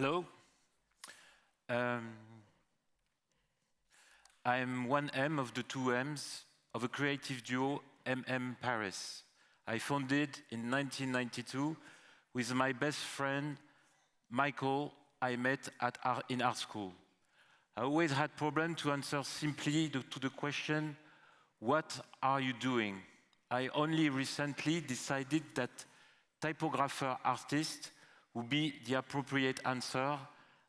Hello. I'm one M of the two M's of a creative duo, MM Paris. I founded in 1992 with my best friend, Michael, I met in art school. I always had problems to answer simply to the question, what are you doing? I only recently decided that typographer artist would be the appropriate answer,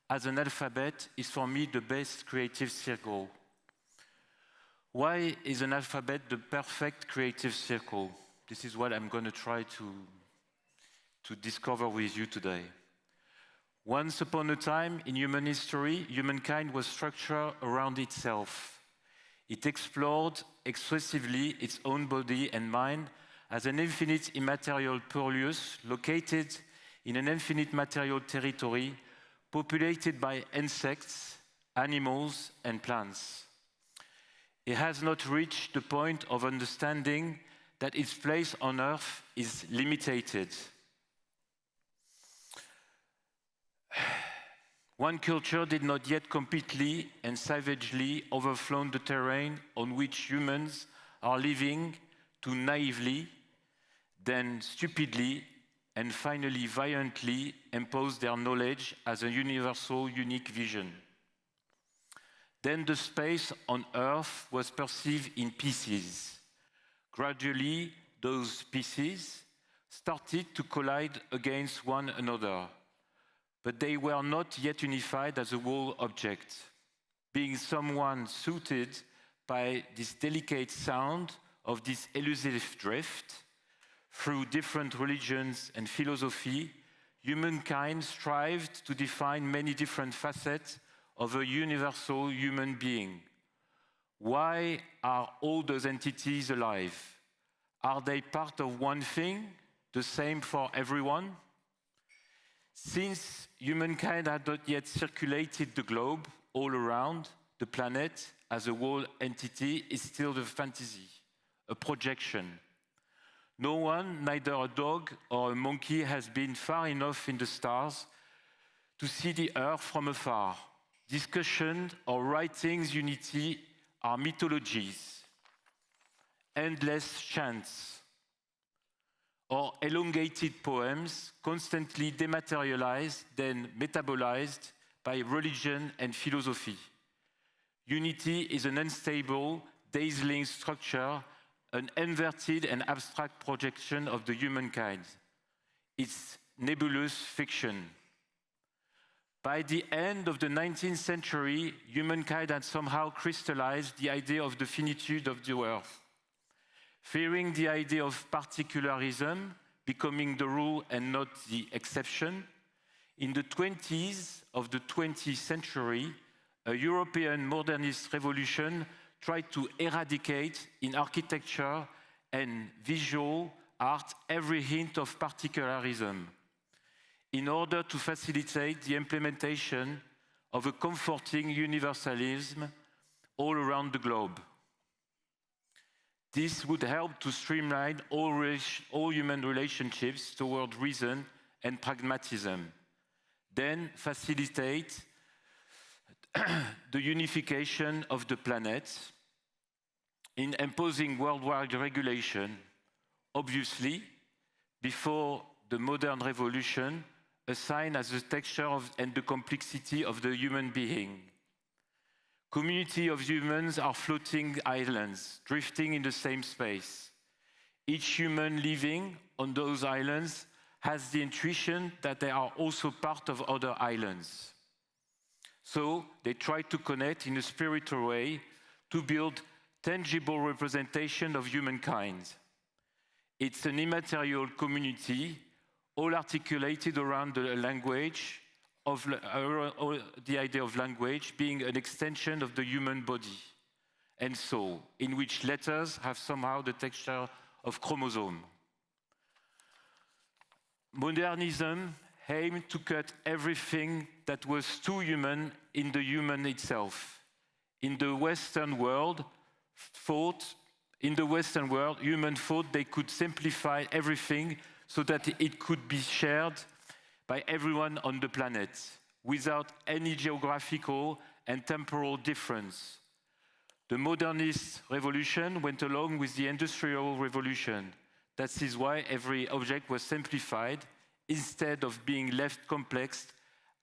as an alphabet is for me the best creative circle. Why is an alphabet the perfect creative circle? This is what I'm going to try to discover with you today. Once upon a time in human history, humankind was structured around itself. It explored exclusively its own body and mind as an infinite immaterial pluribus located in an infinite material territory populated by insects, animals, and plants. It has not reached the point of understanding that its place on Earth is limited. One culture did not yet completely and savagely overflown the terrain on which humans are living to naively, then stupidly, and finally violently impose their knowledge as a universal, unique vision. Then the space on Earth was perceived in pieces. Gradually, those pieces started to collide against one another, but they were not yet unified as a whole object. Being someone suited by this delicate sound of this elusive drift, through different religions and philosophy, humankind strived to define many different facets of a universal human being. Why are all those entities alive? Are they part of one thing, the same for everyone? Since humankind had not yet circulated the globe all around, the planet as a whole entity is still a fantasy, a projection. No one, neither a dog or a monkey, has been far enough in the stars to see the Earth from afar. Discussion or writings unity are mythologies, endless chants, or elongated poems constantly dematerialized, then metabolized by religion and philosophy. Unity is an unstable, dazzling structure, an inverted and abstract projection of the humankind. It's nebulous fiction. By the end of the 19th century, humankind had somehow crystallized the idea of the finitude of the earth. Fearing the idea of particularism becoming the rule and not the exception, in the 20s of the 20th century, a European modernist revolution tried to eradicate in architecture and visual art every hint of particularism in order to facilitate the implementation of a comforting universalism all around the globe. This would help to streamline all human relationships toward reason and pragmatism, then facilitate the unification of the planet in imposing worldwide regulation. Obviously, before the modern revolution, a sign as the texture and the complexity of the human being. Community of humans are floating islands, drifting in the same space. Each human living on those islands has the intuition that they are also part of other islands. So they try to connect in a spiritual way to build tangible representation of humankind. It's an immaterial community, all articulated around the language, the idea of language being an extension of the human body and soul, in which letters have somehow the texture of chromosome. Modernism aimed to cut everything that was too human in the human itself. In the Western world, human thought they could simplify everything so that it could be shared by everyone on the planet. without any geographical and temporal difference. The modernist revolution went along with the industrial revolution. That is why every object was simplified instead of being left complex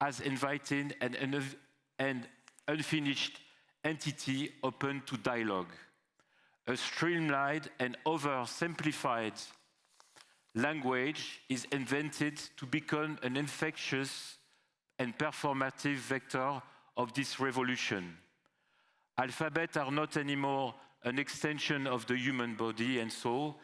as inviting an unfinished entity open to dialogue. A streamlined and oversimplified language is invented to become an infectious and performative vector of this revolution. Alphabets are not anymore an extension of the human body and soul.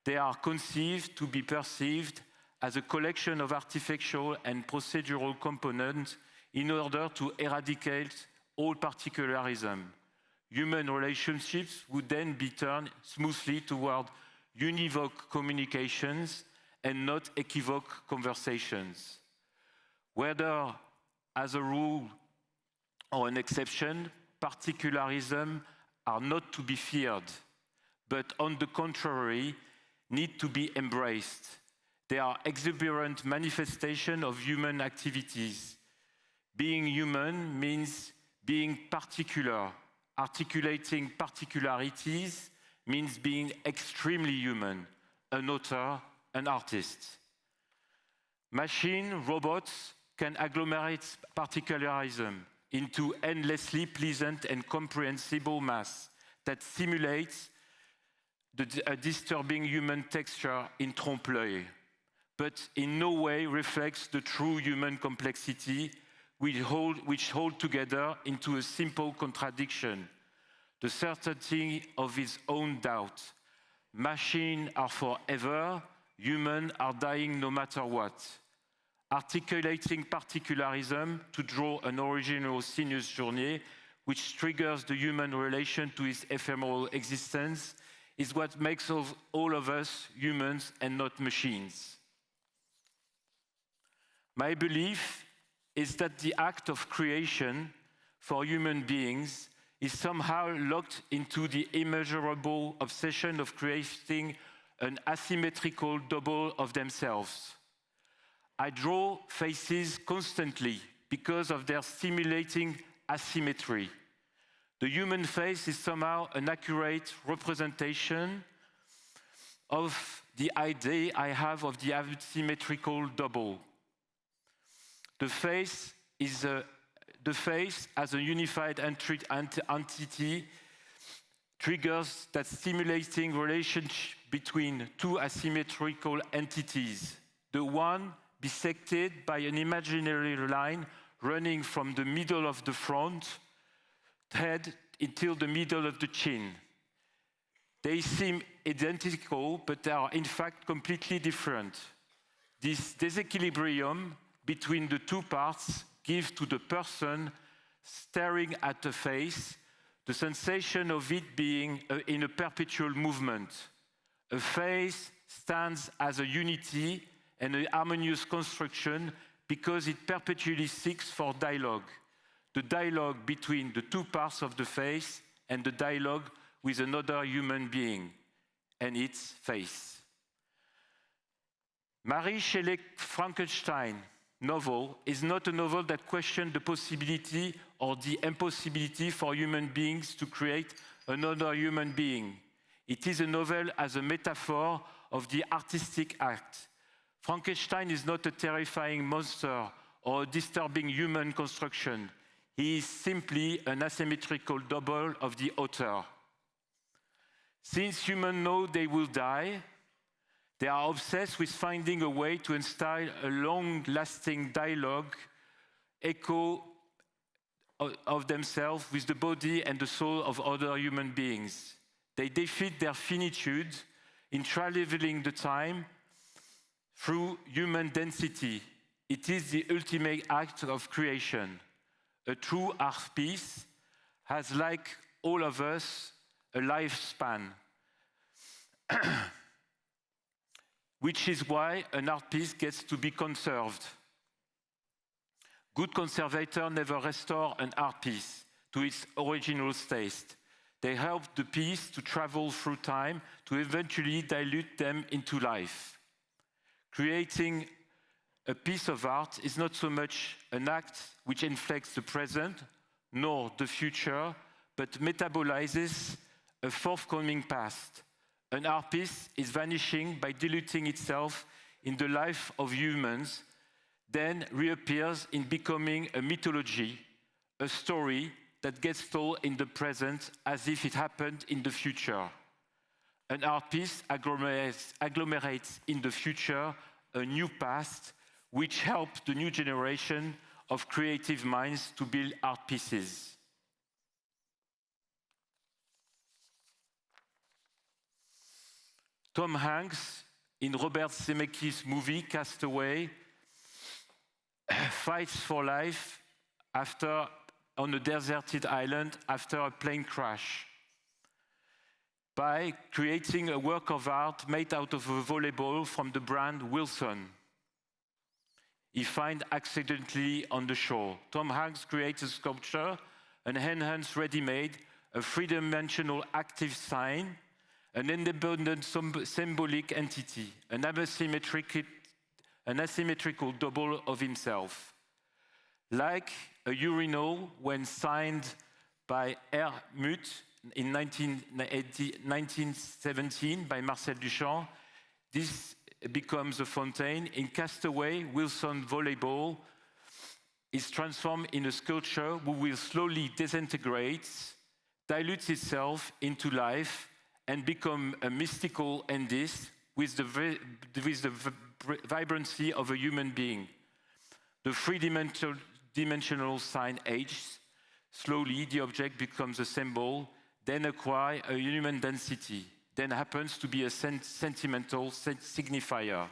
They are conceived to be perceived as a collection of artificial and procedural components in order to eradicate all particularism. Human relationships would then be turned smoothly toward univoc communications and not equivoc conversations. Whether as a rule or an exception, particularism are not to be feared, but on the contrary, need to be embraced. They are exuberant manifestations of human activities. Being human means being particular. Articulating particularities means being extremely human, an author, an artist. Robots can agglomerate particularism into endlessly pleasant and comprehensible mass that simulates a disturbing human texture in trompe-l'œil, but in no way reflects the true human complexity which hold together into a simple contradiction, the certainty of its own doubt. Machines are forever, humans are dying no matter what. Articulating particularism to draw an original sinuous journey which triggers the human relation to its ephemeral existence is what makes all of us humans and not machines. My belief is that the act of creation for human beings is somehow locked into the immeasurable obsession of creating an asymmetrical double of themselves. I draw faces constantly because of their stimulating asymmetry. The human face is somehow an accurate representation of the idea I have of the asymmetrical double. The face as a unified entity triggers that stimulating relationship between two asymmetrical entities. The one bisected by an imaginary line running from the middle of the front head until the middle of the chin. They seem identical, but they are in fact completely different. This disequilibrium between the two parts gives to the person staring at the face the sensation of it being in a perpetual movement. A face stands as a unity and a harmonious construction because it perpetually seeks for dialogue. The dialogue between the two parts of the face and the dialogue with another human being and its face. Mary Shelley's Frankenstein novel is not a novel that questions the possibility or the impossibility for human beings to create another human being. It is a novel as a metaphor of the artistic act. Frankenstein is not a terrifying monster or a disturbing human construction. He is simply an asymmetrical double of the author. Since humans know they will die, they are obsessed with finding a way to install a long-lasting dialogue, echo of themselves with the body and the soul of other human beings. They defeat their finitude in traveling the time through human density. It is the ultimate act of creation. A true art piece has, like all of us, a lifespan, which is why an art piece gets to be conserved. Good conservators never restore an art piece to its original state. They help the piece to travel through time to eventually dilute them into life. Creating A piece of art is not so much an act which inflects the present, nor the future, but metabolizes a forthcoming past. An art piece is vanishing by diluting itself in the life of humans, then reappears in becoming a mythology, a story that gets told in the present as if it happened in the future. An art piece agglomerates in the future a new past, which helps the new generation of creative minds to build art pieces. Tom Hanks, in Robert Zemeckis' movie Castaway, fights for life on a deserted island after a plane crash by creating a work of art made out of a volleyball from the brand Wilson. He finds accidentally on the shore. Tom Hanks creates a sculpture, an enhanced ready-made, a three-dimensional active sign, an independent symbolic entity, an asymmetrical double of himself. Like a urinal when signed by Hermut in 1917 by Marcel Duchamp, this becomes a fountain. In Castaway, Wilson volleyball is transformed in a sculpture who will slowly disintegrate, dilutes itself into life, and become a mystical endis with the vibrancy of a human being. The three-dimensional sign ages. Slowly, the object becomes a symbol, then acquires a human density, then happens to be a sentimental signifier.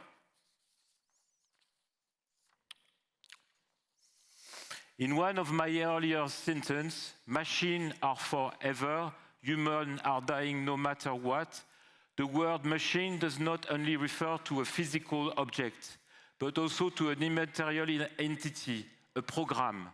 In one of my earlier sentences, machines are forever, humans are dying no matter what, the word machine does not only refer to a physical object, but also to an immaterial entity, a program.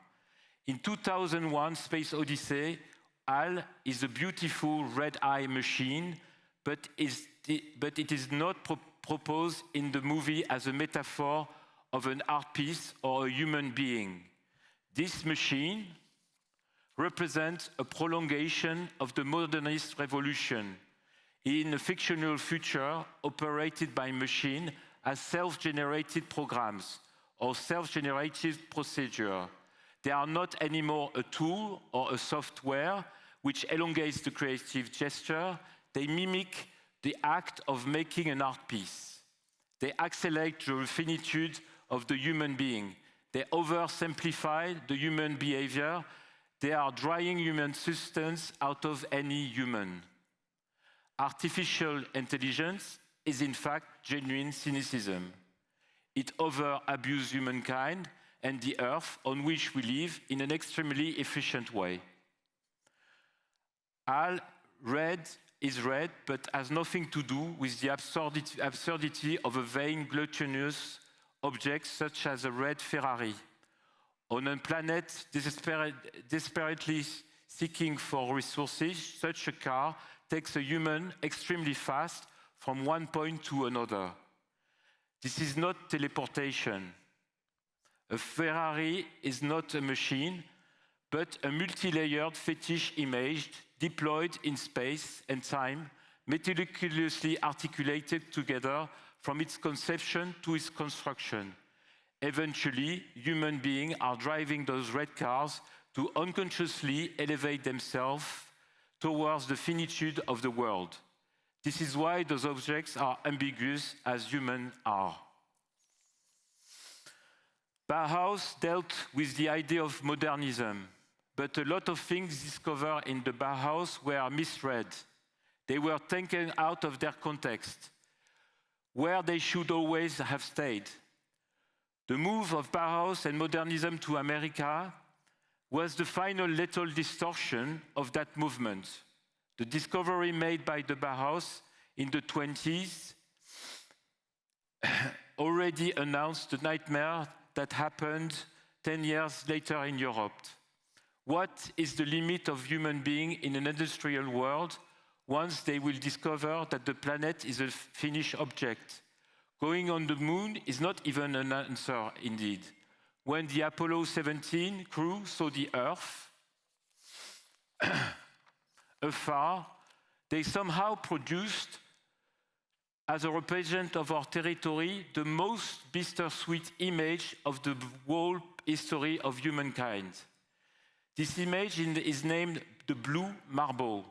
In 2001, Space Odyssey, HAL is a beautiful red-eye machine, but it is not proposed in the movie as a metaphor of an art piece or a human being. This machine represents a prolongation of the modernist revolution in a fictional future operated by machines as self-generated programs or self-generated procedure. They are not anymore a tool or a software which elongates the creative gesture. They mimic the act of making an art piece. They accelerate the finitude of the human being. They oversimplify the human behavior. They are drying human substance out of any human. Artificial intelligence is in fact genuine cynicism. It over-abuses humankind and the earth on which we live in an extremely efficient way. HAL is red, but has nothing to do with the absurdity of a vain, gluttonous object such as a red Ferrari. On a planet desperately seeking for resources, such a car takes a human extremely fast from one point to another. This is not teleportation. A Ferrari is not a machine, but a multi-layered fetish image deployed in space and time, meticulously articulated together from its conception to its construction. Eventually, human beings are driving those red cars to unconsciously elevate themselves towards the finitude of the world. This is why those objects are ambiguous as humans are. Bauhaus dealt with the idea of modernism, but a lot of things discovered in the Bauhaus were misread. They were taken out of their context, where they should always have stayed. The move of Bauhaus and modernism to America was the final lethal distortion of that movement. The discovery made by the Bauhaus in the 20s already announced the nightmare that happened 10 years later in Europe. What is the limit of human being in an industrial world once they will discover that the planet is a finished object, Going on the moon is not even an answer, indeed. When the Apollo 17 crew saw the Earth afar, they somehow produced, as a representative of our territory, the most bittersweet image of the whole history of humankind. This image is named the Blue Marble,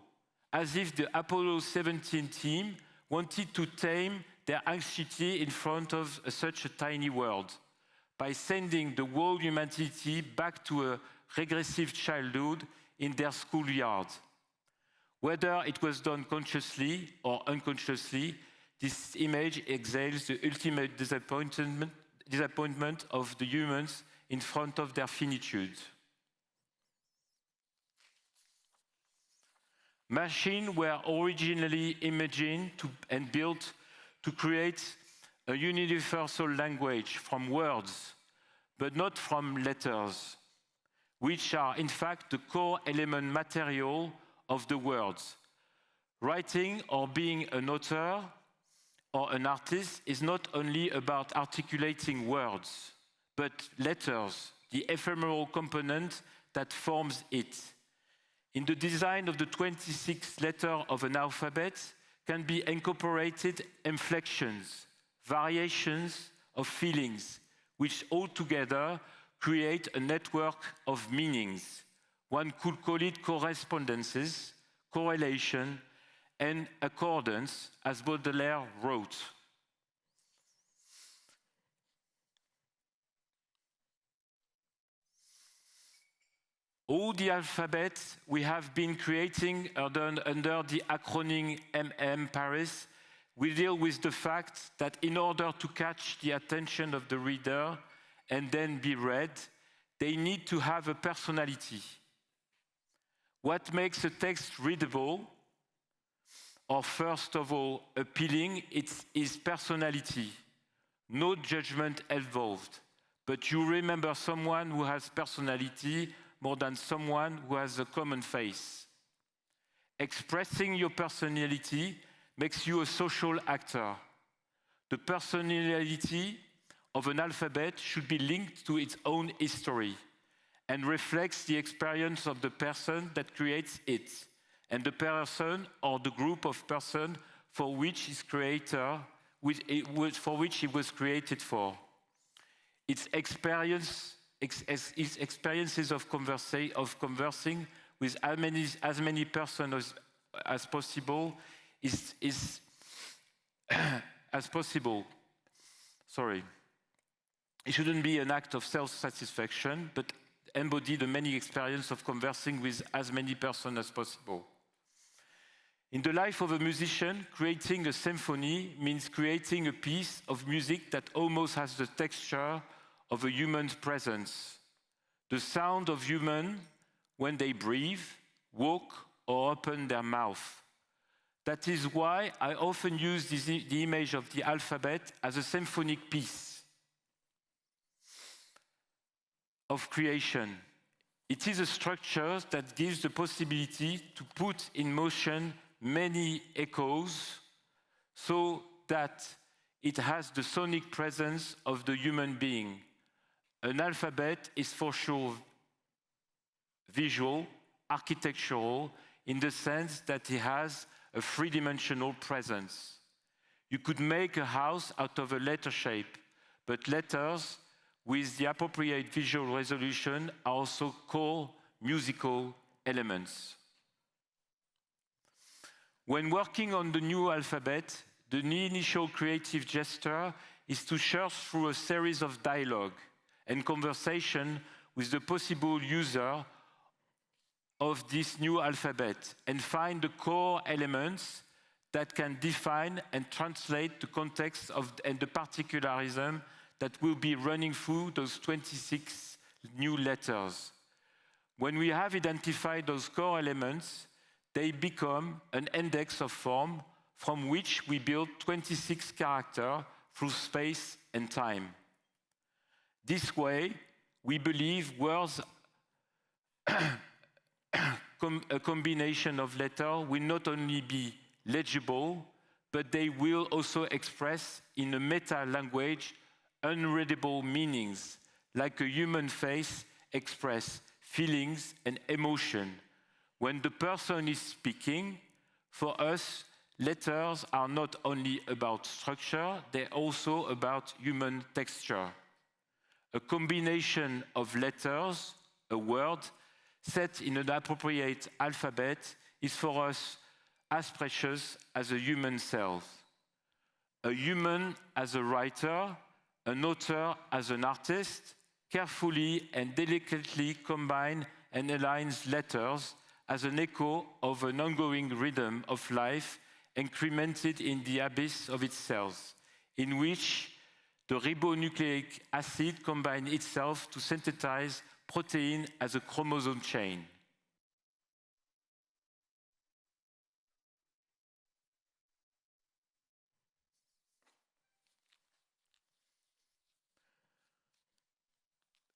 as if the Apollo 17 team wanted to tame their anxiety in front of such a tiny world by sending the whole humanity back to a regressive childhood in their schoolyard. Whether it was done consciously or unconsciously, this image exhales the ultimate disappointment of the humans in front of their finitude. Machines were originally imagined and built to create a universal language from words, but not from letters, which are in fact the core element material of the words. Writing or being an author or an artist is not only about articulating words, but letters, the ephemeral component that forms it. In the design of the 26th letter of an alphabet can be incorporated inflections, variations of feelings, which altogether create a network of meanings. One could call it correspondences, correlation, and accordance, as Baudelaire wrote. All the alphabets we have been creating under the acronym Paris will deal with the fact that in order to catch the attention of the reader and then be read, they need to have a personality. What makes a text readable, or first of all appealing, is personality. No judgment involved, but you remember someone who has personality more than someone who has a common face. Expressing your personality makes you a social actor. The personality of an alphabet should be linked to its own history and reflects the experience of the person that creates it and the person or the group of persons for which it was created for. Its experiences of conversing with as many persons as possible Sorry. It shouldn't be an act of self-satisfaction, but embody the many experiences of conversing with as many persons as possible. In the life of a musician, creating a symphony means creating a piece of music that almost has the texture of a human's presence. The sound of humans when they breathe, walk, or open their mouth. That is why I often use the image of the alphabet as a symphonic piece of creation. It is a structure that gives the possibility to put in motion many echoes so that it has the sonic presence of the human being. An alphabet is for sure visual, architectural, in the sense that it has a three-dimensional presence. You could make a house out of a letter shape, but letters with the appropriate visual resolution are also called musical elements. When working on the new alphabet, the initial creative gesture is to search through a series of dialogue and conversation with the possible user of this new alphabet and find the core elements that can define and translate the context and the particularism that will be running through those 26 new letters. When we have identified those core elements, they become an index of form from which we build 26 characters through space and time. This way, we believe words a combination of letters will not only be legible, but they will also express in a meta language unreadable meanings, like a human face express feelings and emotion. When the person is speaking, for us, letters are not only about structure, they're also about human texture. A combination of letters, a word, set in an appropriate alphabet is for us as precious as a human self. A human as a writer, an author as an artist, carefully and delicately combine and aligns letters as an echo of an ongoing rhythm of life incremented in the abyss of its cells, in which the ribonucleic acid combines itself to synthesize protein as a chromosome chain.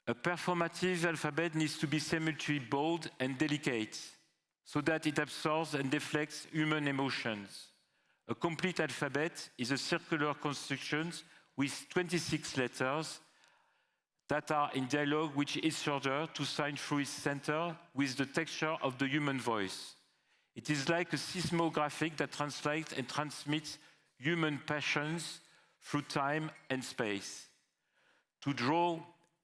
A performative alphabet needs to be symmetrically bold and delicate, so that it absorbs and deflects human emotions. A complete alphabet is a circular construction with 26 letters that are in dialogue with each other to shine through its center with the texture of the human voice. It is like a seismographic that translates and transmits human passions through time and space. To draw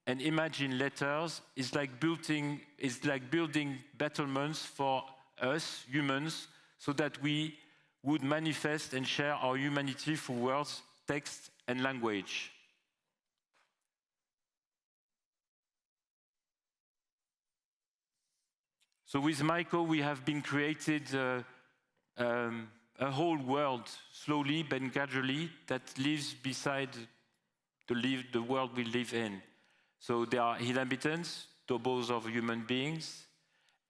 and imagine letters is like building battlements for us, humans, so that we would manifest and share our humanity through words, text, and language. So with Michael, we have been created a whole world, slowly but gradually, that lives beside the world we live in. So there are inhabitants, doubles of human beings,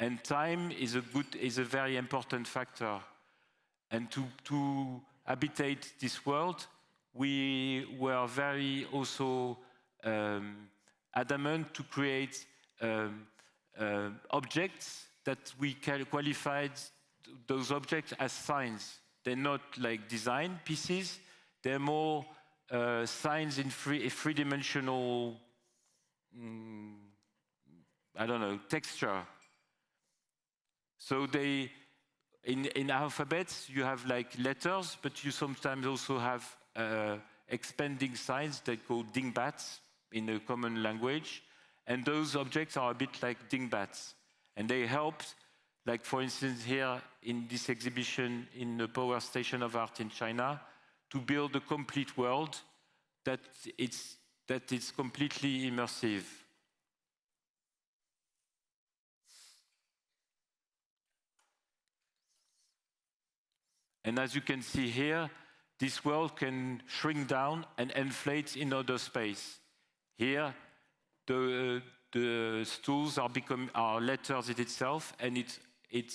and time is a very important factor. And to habitate this world, we were very also adamant to create objects that we qualified those objects as signs. They're not like design pieces, they're more signs in three-dimensional texture. So in alphabets, you have like letters, but you sometimes also have expanding signs that go dingbats in a common language. And those objects are a bit like dingbats. And they helped, like for instance here in this exhibition in the Power Station of Art in China, to build a complete world that is completely immersive. And as you can see here, this world can shrink down and inflate in other space. Here, the stools are letters in itself, and it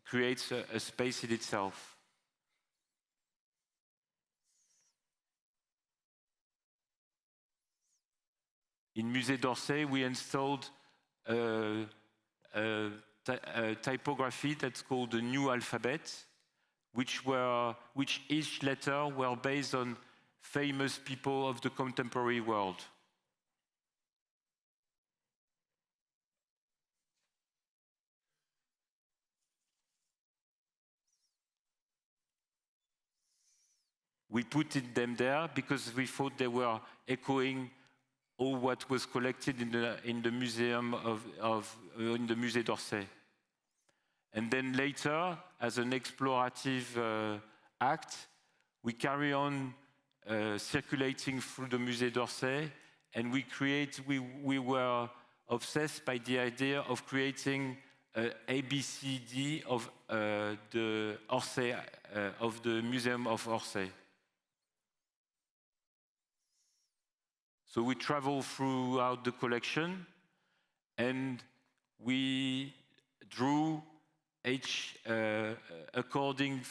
creates a space in itself. In Musée d'Orsay, we installed a typography that's called the New Alphabet, which each letter were based on famous people of the contemporary world. We put them there because we thought they were echoing all what was collected in the museum in the Musée d'Orsay. And then later, as an explorative act, we carry on circulating through the Musée d'Orsay, and we were obsessed by the idea of creating ABCD of the Orsay, of the Museum of Orsay. So we travel throughout the collection, and we drew each according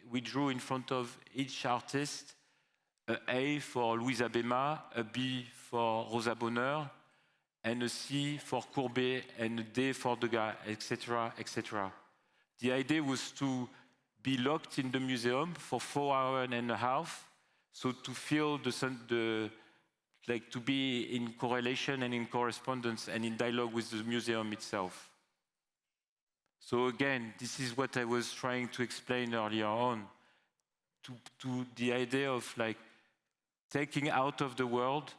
we drew in front of each artist A for Louisa Bema, a B for Rosa Bonheur, and a C for Courbet, and a D for Degas, etc., etc. The idea was to be locked in the museum for 4.5 hours, so to feel like to be in correlation and in correspondence and in dialogue with the museum itself. So again, this is what I was trying to explain earlier on, to the idea of like taking out of the world,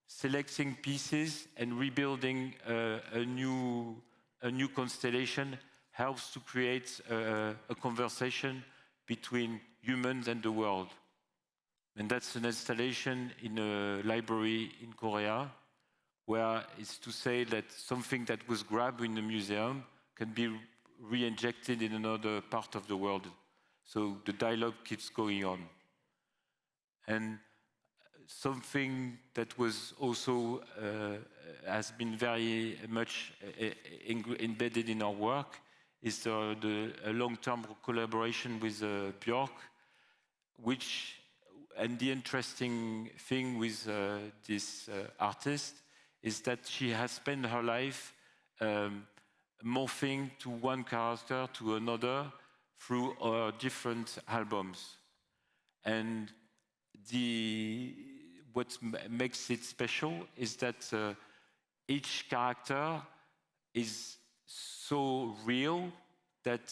selecting pieces and rebuilding a new constellation helps to create a conversation between humans and the world. And that's an installation in a library in Korea, where it's to say that something that was grabbed in the museum can be re-injected in another part of the world. So the dialogue keeps going on. And something that was also has been very much embedded in our work is the long-term collaboration with Björk, and the interesting thing with this artist is that she has spent her life morphing to one character to another through different albums. And what makes it special is that each character is so real that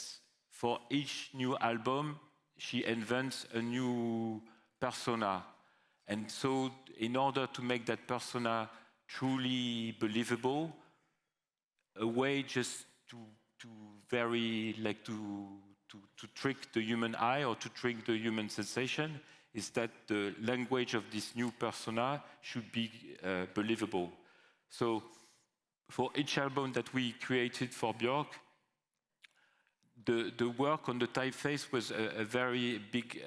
for each new album, she invents a new persona. And so in order to make that persona truly believable, a way just to trick the human eye or to trick the human sensation is that the language of this new persona should be believable. So for each album that we created for Björk, the work on the typeface was a very big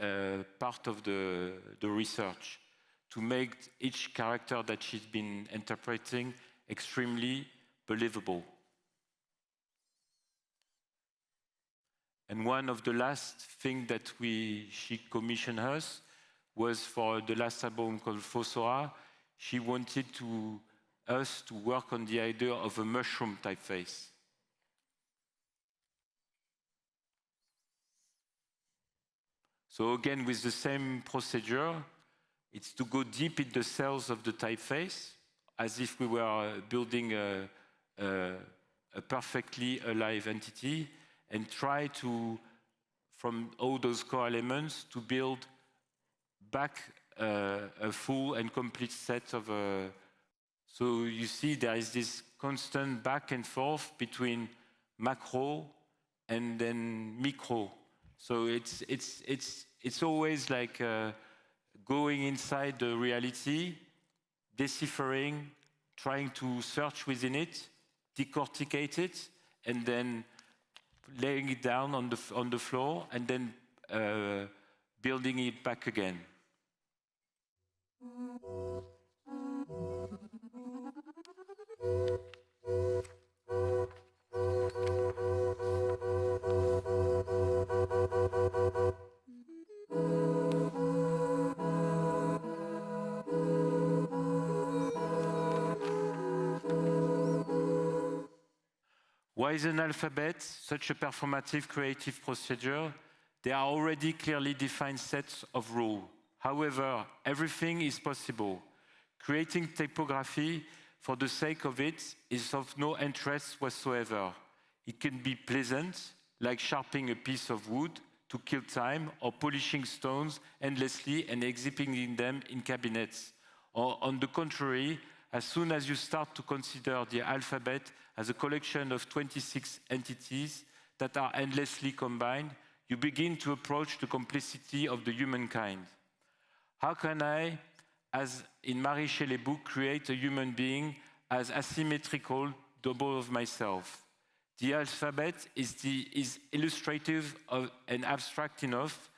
part of the research, to make each character that she's been interpreting extremely believable. And one of the last things that she commissioned us was for the last album called Phosphora. She wanted us to work on the idea of a mushroom typeface. So again, with the same procedure, it's to go deep in the cells of the typeface, as if we were building a perfectly alive entity, and try to, from all those core elements, to build back a full and complete set of... So you see there is this constant back and forth between macro and then micro. So it's always like going inside the reality, deciphering, trying to search within it, decorticate it, and then laying it down on the floor, and then building it back again. Why is an alphabet such a performative creative procedure? There are already clearly defined sets of rules. However, everything is possible. Creating typography for the sake of it is of no interest whatsoever. It can be pleasant, like sharpening a piece of wood to kill time, or polishing stones endlessly and exhibiting them in cabinets. Or on the contrary, as soon as you start to consider the alphabet as a collection of 26 entities that are endlessly combined, you begin to approach the complexity of the humankind. How can I, as in Mary Shelley's book, create a human being as asymmetrical double of myself? The alphabet is illustrative and abstract enough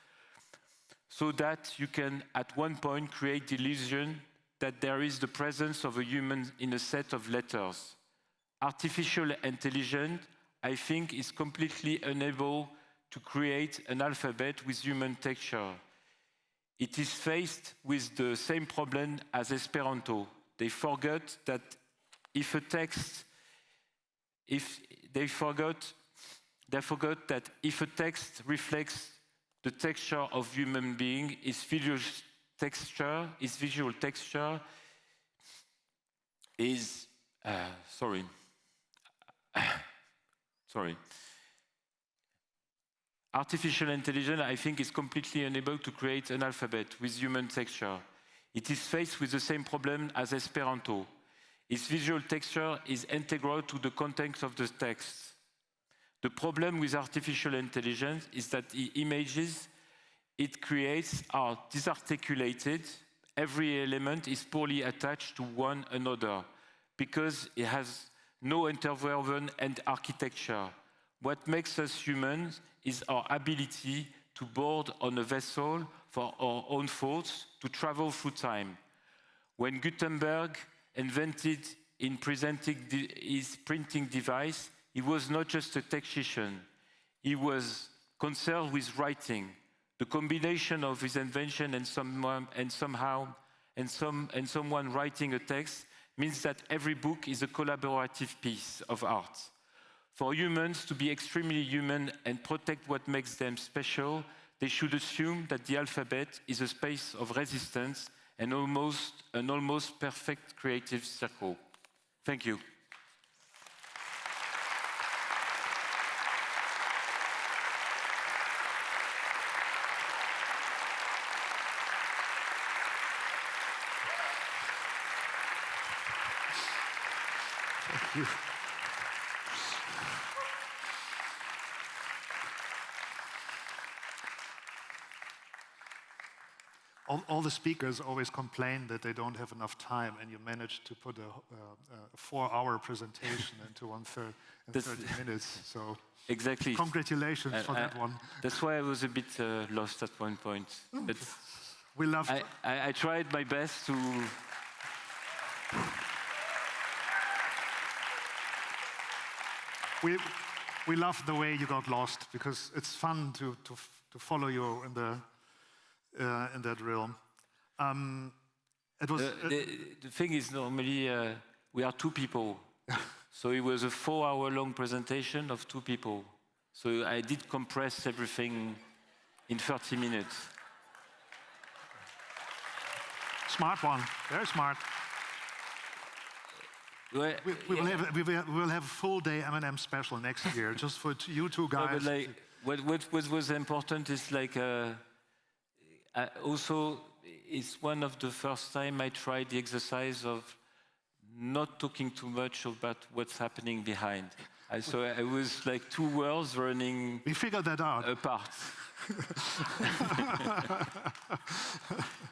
so that you can, at one point, create the illusion that there is the presence of a human in a set of letters. Artificial intelligence, I think, is completely unable to create an alphabet with human texture. It is faced with the same problem as Esperanto. They forgot that if they forgot they forgot that if a text reflects the texture of human being, its visual texture is, sorry. Artificial intelligence, I think, is completely unable to create an alphabet with human texture. It is faced with the same problem as Esperanto. Its visual texture is integral to the context of the text. The problem with artificial intelligence is that the images it creates are disarticulated. Every element is poorly attached to one another because it has no interwoven and architecture. What makes us humans is our ability to board on a vessel for our own thoughts, to travel through time. When Gutenberg invented in presenting his printing device, he was not just a technician, he was concerned with writing. The combination of his invention and someone writing a text means that every book is a collaborative piece of art. For humans to be extremely human and protect what makes them special, they should assume that the alphabet is a space of resistance and an almost perfect creative circle. Thank you. Thank you. All the speakers always complain that they don't have enough time, and you managed to put a 4-hour presentation into 30 minutes. So exactly. Congratulations for that one. That's why I was a bit lost at one point. But we love. I tried my best to. We love the way you got lost, because it's fun to follow you in that realm. It was the thing is, normally we are 2 people, so it was a 4-hour-long presentation of 2 people. So I did compress everything in 30 minutes. Smart one, very smart. Well, we will have a full day M&M special next year, just for you 2 guys. No, but what was important is also, it's one of the first time I tried the exercise of not talking too much about what's happening behind. So I was like 2 worlds running. We figured that out. Apart.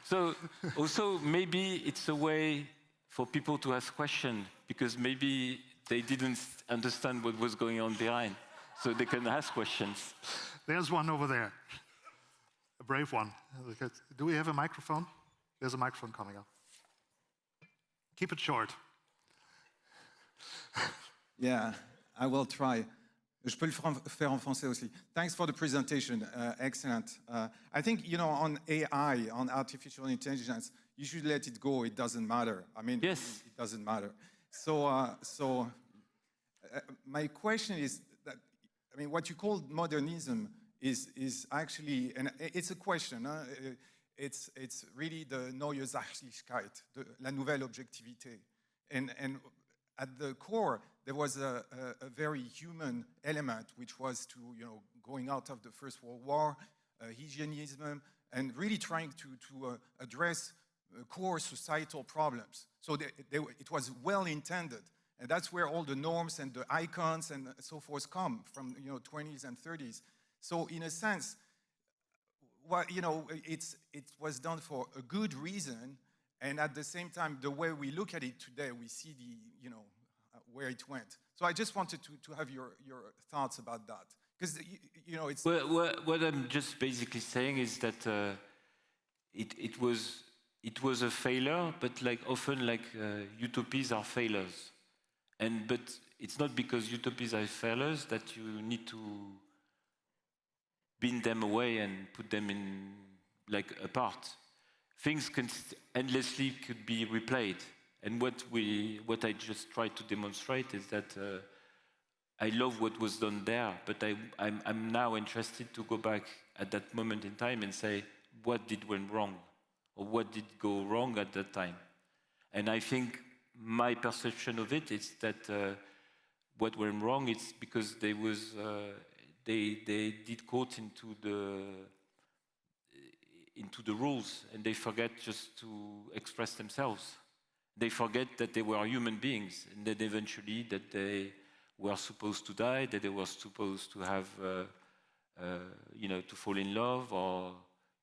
So also maybe it's a way for people to ask questions, because maybe they didn't understand what was going on behind, so they can ask questions. There's one over there. A brave one. Do we have a microphone? There's a microphone coming up. Keep it short. Yeah, I will try. Je peux le faire en français aussi. Thanks for the presentation. Excellent. I think, on AI, on artificial intelligence, you should let it go. It doesn't matter. I mean, yes. It doesn't matter. So my question is that, what you call modernism is actually, and it's a question, it's really the neue Sachlichkeit, la nouvelle objectivité. And at the core, there was a very human element, which was to, going out of the First World War, hygienism, and really trying to address core societal problems. So it was well intended. And that's where all the norms and the icons and so forth come from, 20s and 30s. So in a sense, it was done for a good reason, and at the same time, the way we look at it today, we see where it went. So I just wanted to have your thoughts about that, because it's. Well, what I'm just basically saying is that it was a failure, but often utopias are failures, but it's not because utopias are failures that you need to bin them away and put them in apart. Things can endlessly could be replayed. And what I just tried to demonstrate is that I love what was done there, but I'm now interested to go back at that moment in time and say, what did went wrong? Or what did go wrong at that time? And I think my perception of it is that what went wrong is because they did caught into the rules, and they forget just to express themselves. They forget that they were human beings, and that eventually that they were supposed to die, that they were supposed to have, to fall in love, or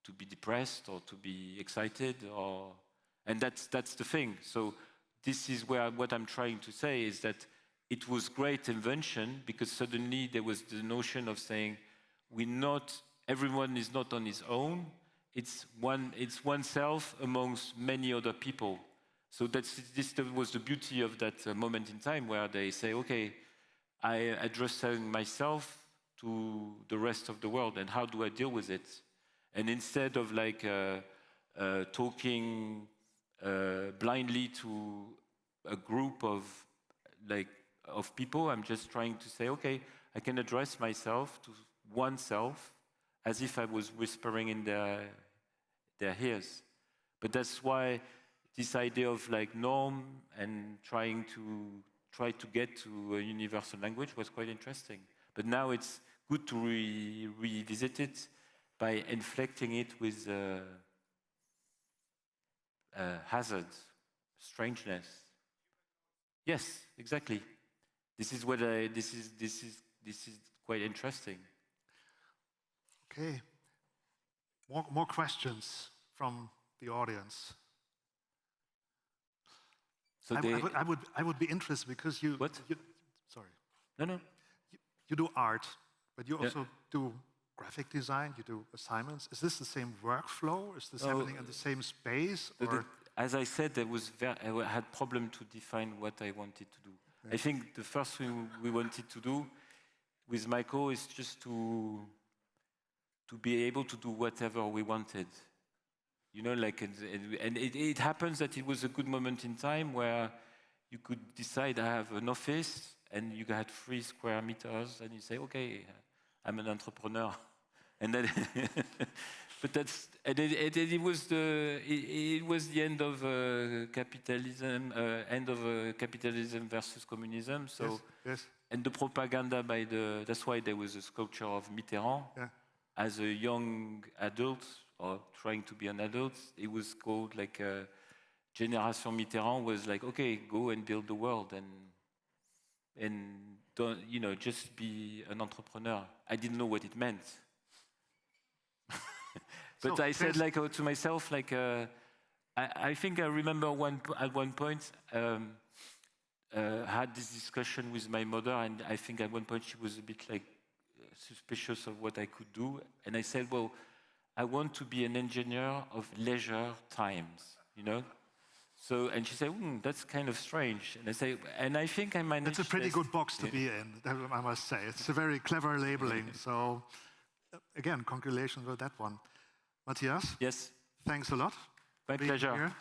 to be depressed, or to be excited, and that's the thing. So this is where what I'm trying to say is that it was great invention, because suddenly there was the notion of saying, everyone is not on his own. It's oneself amongst many other this was the beauty of that moment in time, where they say, okay, I address myself to the rest of the world, and how do I deal with it? And instead of talking blindly to a group of people, I'm just trying to say, okay, I can address myself to oneself as if I was whispering in their ears. But that's why this idea of norm and try to get to a universal language was quite interesting. But now it's good to revisit it by inflecting it with hazard, strangeness. Yes, exactly. This is quite interesting. Okay. More questions from the audience. So I would be interested because you. What? Sorry. No. You do art, but you also do graphic design. You do assignments. Is this the same workflow? Is this happening in the same space? As I said, I had problem to define what I wanted to do. Yeah. I think the first thing we wanted to do with Michael is just to be able to do whatever we wanted. And it happens that it was a good moment in time where you could decide I have an office and you had 3 square meters, and you say, okay, I'm an entrepreneur. And then, it was the end of capitalism, capitalism versus communism. So, yes. And the propaganda that's why there was a sculpture of Mitterrand as a young adult, or trying to be an adult. It was called Génération Mitterrand was okay, go and build the world and don't, just be an entrepreneur. I didn't know what it meant. But I said to myself, I think I remember at one point, had this discussion with my mother, and I think at one point she was a bit suspicious of what I could do. And I said, well, I want to be an engineer of leisure times, So, and she said, that's kind of strange. And I say, and I think I managed. That's a pretty good box to be in, I must say. It's a very clever labeling. So, again, congratulations with that one. Matthias? Yes. Thanks a lot. My pleasure.